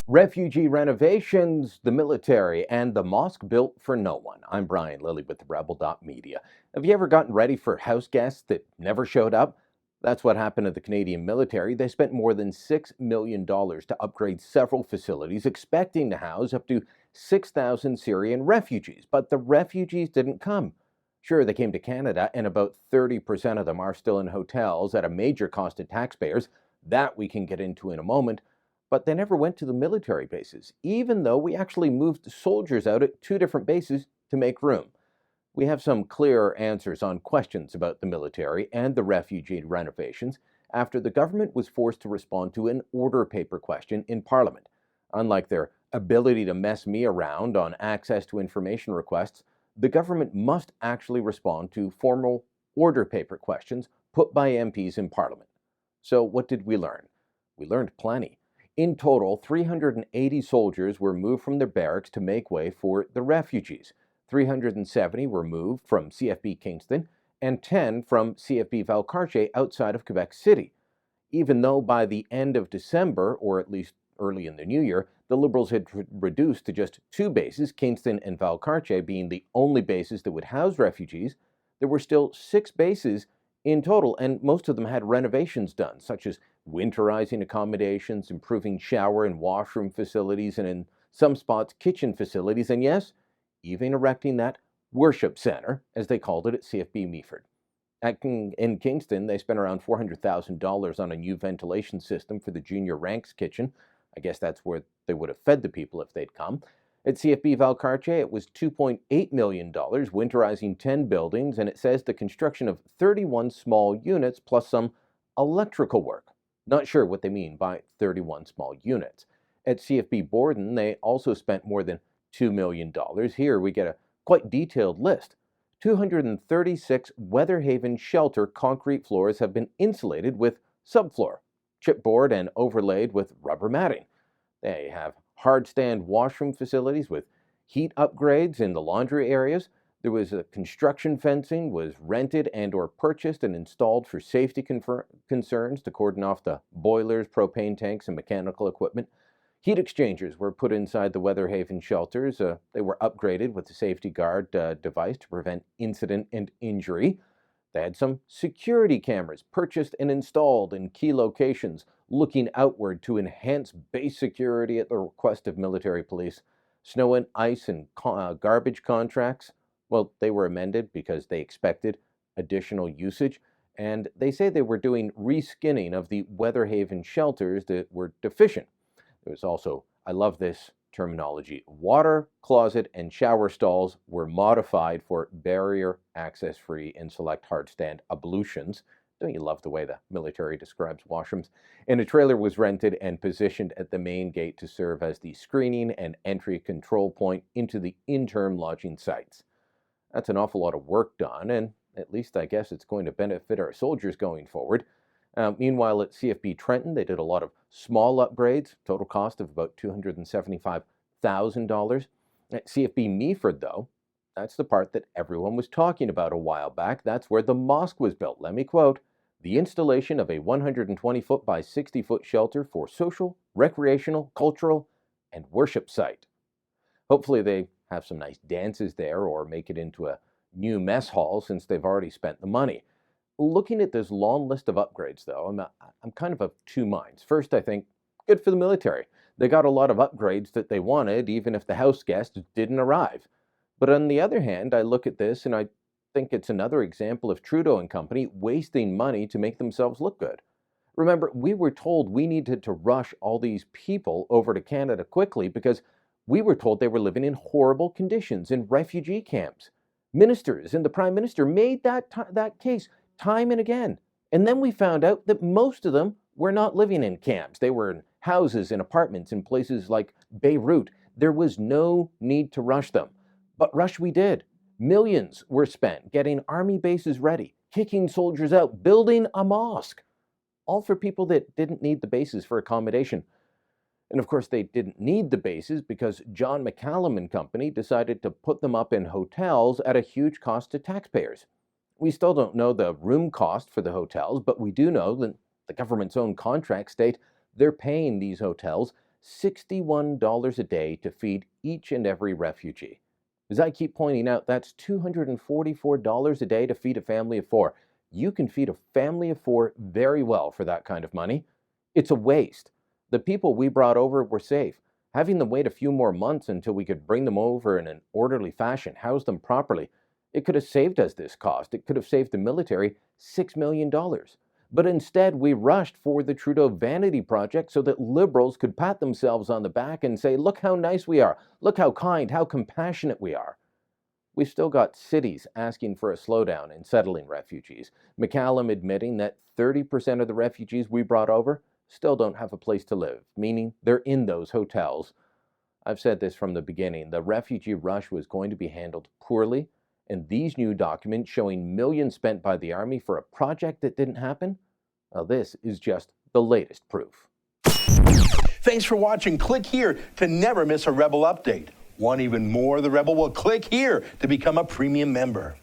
Refugee renovations, the military, and the mosque built for no one. I'm Brian Lilly with the Rebel.media. Have you ever gotten ready for house guests that never showed up? That's what happened to the Canadian military. They spent more than $6 million to upgrade several facilities, expecting to house up to 6,000 Syrian refugees. But the refugees didn't come. Sure, they came to Canada, and about 30% of them are still in hotels at a major cost to taxpayers. That we can get into in a moment. But they never went to the military bases, even though we actually moved soldiers out at two different bases to make room. We have some clearer answers on questions about the military and the refugee renovations after the government was forced to respond to an order paper question in Parliament. Unlike their ability to mess me around on access to information requests, the government must actually respond to formal order paper questions put by MPs in Parliament. So what did we learn? We learned plenty. In total, 380 soldiers were moved from their barracks to make way for the refugees. 370 were moved from CFB Kingston and 10 from CFB Val Cartier outside of Quebec City. Even though by the end of December, or at least early in the new year, the Liberals had reduced to just two bases, Kingston and Val Cartier being the only bases that would house refugees, there were still 6 bases in total, and most of them had renovations done, such as winterizing accommodations, improving shower and washroom facilities, and in some spots, kitchen facilities, and yes, even erecting that worship center, as they called it at CFB Meaford. In Kingston, they spent around $400,000 on a new ventilation system for the junior ranks kitchen. I guess that's where they would have fed the people if they'd come. At CFB Val Cartier, it was $2.8 million, winterizing 10 buildings, and it says the construction of 31 small units plus some electrical work. Not sure what they mean by 31 small units. At CFB Borden, they also spent more than $2 million. Here we get a quite detailed list. 236 Weatherhaven shelter concrete floors have been insulated with subfloor, chipboard, and overlaid with rubber matting. They have hard stand washroom facilities with heat upgrades in the laundry areas. There was a construction fencing was rented and or purchased and installed for safety concerns to cordon off the boilers, propane tanks, and mechanical equipment. Heat exchangers were put inside the Weatherhaven shelters. They were upgraded with a safety guard device to prevent incident and injury. They had some security cameras purchased and installed in key locations, looking outward to enhance base security at the request of military police. Snow and ice and garbage contracts, well, they were amended because they expected additional usage. And they say they were doing reskinning of the Weatherhaven shelters that were deficient. There was also, I love this terminology, water, closet, and shower stalls were modified for barrier access-free and select hard stand ablutions. Don't you love the way the military describes washrooms? And a trailer was rented and positioned at the main gate to serve as the screening and entry control point into the interim lodging sites. That's an awful lot of work done, and at least I guess it's going to benefit our soldiers going forward. Meanwhile, at CFB Trenton, they did a lot of small upgrades, total cost of about $275,000. At CFB Meaford, though, that's the part that everyone was talking about a while back. That's where the mosque was built. Let me quote, "The installation of a 120-foot by 60-foot shelter for social, recreational, cultural, and worship site." Hopefully they have some nice dances there or make it into a new mess hall since they've already spent the money. Looking at this long list of upgrades, though, I'm kind of two minds. First, I think, good for the military. They got a lot of upgrades that they wanted, even if the house guests didn't arrive. But on the other hand, I look at this and I think it's another example of Trudeau and company wasting money to make themselves look good. Remember, we were told we needed to rush all these people over to Canada quickly because we were told they were living in horrible conditions in refugee camps. Ministers and the Prime Minister made that case time and again. And then we found out that most of them were not living in camps. They were in houses and apartments in places like Beirut. There was no need to rush them. But rush we did. Millions were spent getting army bases ready, kicking soldiers out, building a mosque. All for people that didn't need the bases for accommodation. And of course, they didn't need the bases because John McCallum and company decided to put them up in hotels at a huge cost to taxpayers. We still don't know the room cost for the hotels, but we do know that the government's own contracts state they're paying these hotels $61 a day to feed each and every refugee. As I keep pointing out, that's $244 a day to feed a family of four. You can feed a family of four very well for that kind of money. It's a waste. The people we brought over were safe. Having them wait a few more months until we could bring them over in an orderly fashion, house them properly, it could have saved us this cost. It could have saved the military $6 million. But instead, we rushed for the Trudeau vanity project so that Liberals could pat themselves on the back and say, look how nice we are. Look how kind, how compassionate we are. We've still got cities asking for a slowdown in settling refugees. McCallum admitting that 30% of the refugees we brought over still don't have a place to live, meaning they're in those hotels. I've said this from the beginning. The refugee rush was going to be handled poorly, and these new documents showing millions spent by the army for a project that didn't happen, well, this is just the latest proof. Thanks for watching. Click here to never miss a Rebel update. Want even more of the Rebel? Well, click here to become a premium member.